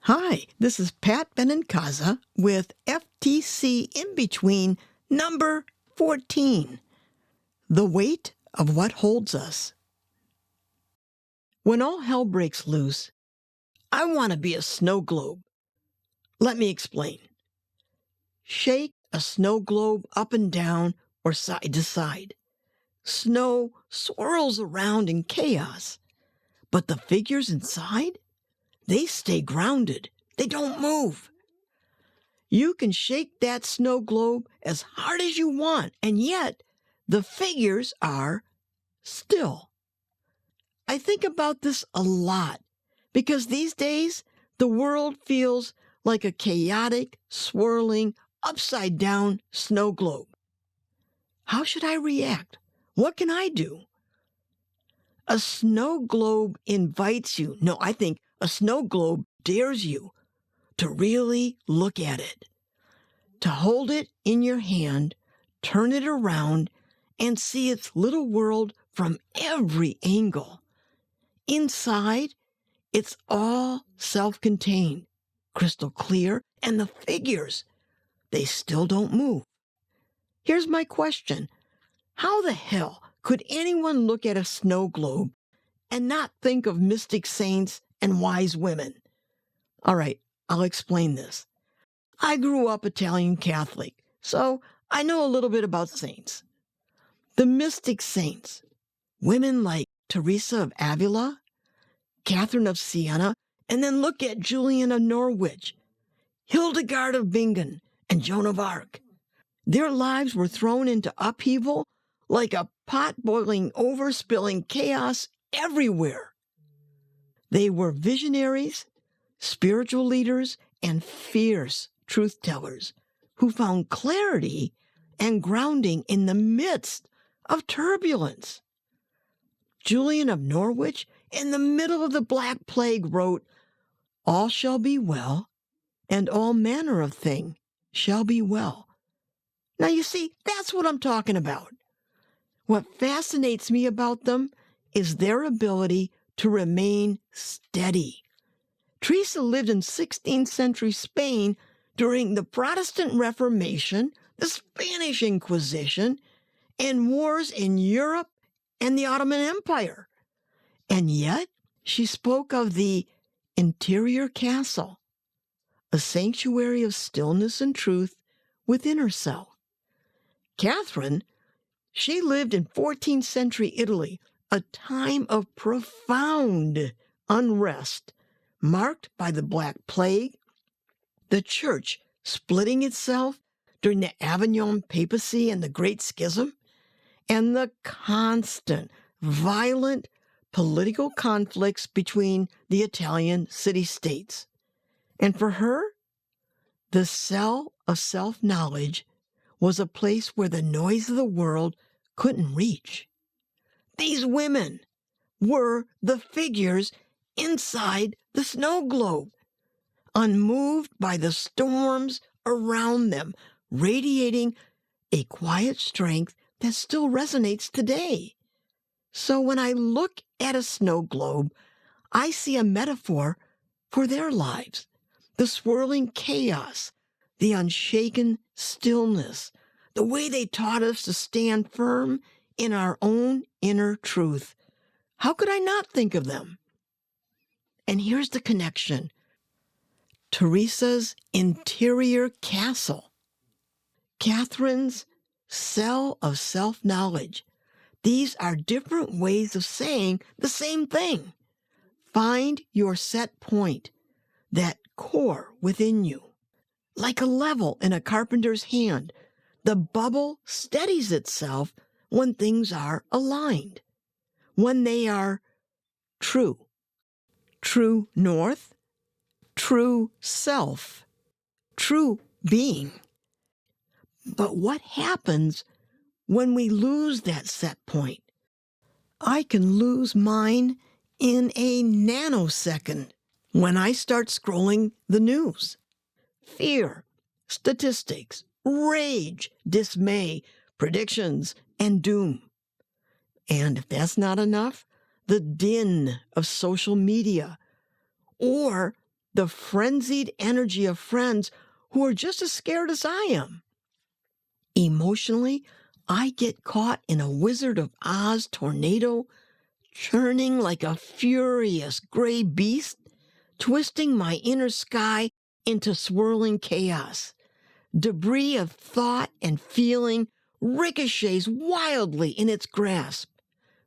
Hi, this is Pat Benincasa with FTC in-between number 14. The weight of what holds us. When all hell breaks loose, I want to be a snow globe. Let me explain. Shake a snow globe up and down or side to side. Snow swirls around in chaos, but the figures inside, they stay grounded. They don't move. You can shake that snow globe as hard as you want, and yet the figures are still. I think about this a lot because these days the world feels like a chaotic, swirling, upside-down snow globe. How should I react? What can I do? A snow globe invites you. No, I think a snow globe dares you to really look at it, to hold it in your hand, turn it around, and see its little world from every angle. Inside, it's all self-contained, crystal clear, and the figures, they still don't move. Here's my question. How the hell could anyone look at a snow globe and not think of mystic saints and wise women? All right, I'll explain this. I grew up Italian Catholic, so I know a little bit about saints. The mystic saints, women like Teresa of Avila, Catherine of Siena, and then look at Julian of Norwich, Hildegard of Bingen, and Joan of Arc. Their lives were thrown into upheaval like a pot boiling over, spilling chaos everywhere. They were visionaries, spiritual leaders, and fierce truth tellers who found clarity and grounding in the midst of turbulence. Julian of Norwich, in the middle of the Black Plague, wrote, "All shall be well, and all manner of thing shall be well." Now you see, that's what I'm talking about. What fascinates me about them is their ability to remain steady. Teresa lived in 16th century Spain during the Protestant Reformation, the Spanish Inquisition, and wars in Europe and the Ottoman Empire. And yet, she spoke of the interior castle, a sanctuary of stillness and truth within herself. Catherine, she lived in 14th century Italy, a time of profound unrest, marked by the Black Plague, the church splitting itself during the Avignon papacy and the Great Schism, and the constant, violent political conflicts between the Italian city-states. And for her, the cell of self-knowledge was a place where the noise of the world couldn't reach. These women were the figures inside the snow globe, unmoved by the storms around them, radiating a quiet strength that still resonates today. So when I look at a snow globe, I see a metaphor for their lives, the swirling chaos, the unshaken stillness, the way they taught us to stand firm in our own inner truth. How could I not think of them? And here's the connection. Teresa's interior castle, Catherine's cell of self-knowledge. These are different ways of saying the same thing. Find your set point, that core within you. Like a level in a carpenter's hand, the bubble steadies itself when things are aligned, when they are true. True north, true self, true being. But what happens when we lose that set point? I can lose mine in a nanosecond when I start scrolling the news. Fear, statistics, rage, dismay, predictions, and doom. And if that's not enough, the din of social media or the frenzied energy of friends who are just as scared as I am. Emotionally, I get caught in a Wizard of Oz tornado, churning like a furious gray beast, twisting my inner sky into swirling chaos. Debris of thought and feeling ricochets wildly in its grasp.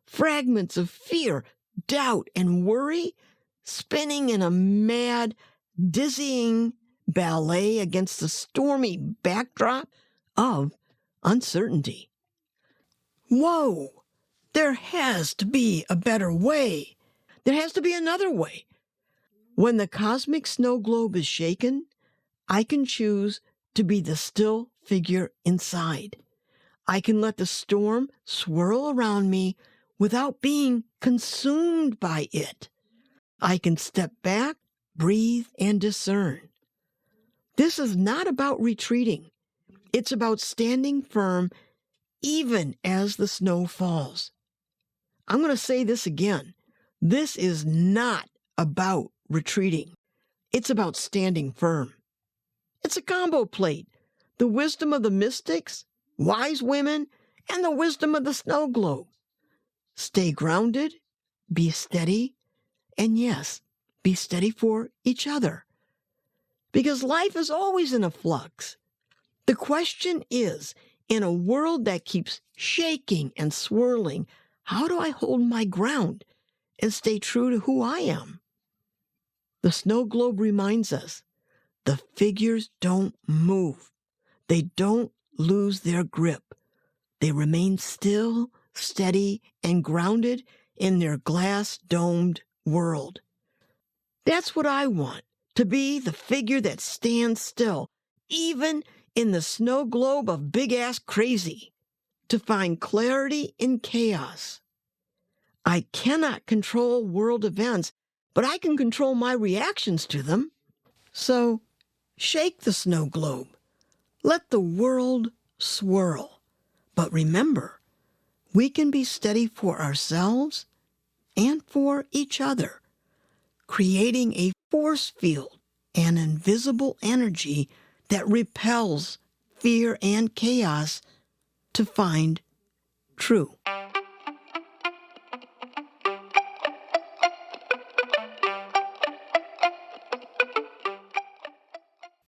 Fragments of fear, doubt, and worry spinning in a mad, dizzying ballet against the stormy backdrop of uncertainty. Whoa! There has to be a better way. There has to be another way. When the cosmic snow globe is shaken, I can choose to be the still figure inside. I can let the storm swirl around me without being consumed by it. I can step back, breathe, and discern. This is not about retreating. It's about standing firm even as the snow falls. I'm going to say this again. This is not about retreating. It's about standing firm. It's a combo plate. The wisdom of the mystics, wise women, and the wisdom of the snow globe. Stay grounded, be steady, and yes, be steady for each other. Because life is always in a flux. The question is, in a world that keeps shaking and swirling, how do I hold my ground and stay true to who I am? The snow globe reminds us, the figures don't move. They don't lose their grip. They remain still, steady, and grounded in their glass-domed world. That's what I want, to be the figure that stands still, even in the snow globe of big-ass crazy, to find clarity in chaos. I cannot control world events, but I can control my reactions to them. So, shake the snow globe. Let the world swirl. But remember, we can be steady for ourselves and for each other, creating a force field, an invisible energy that repels fear and chaos to find true.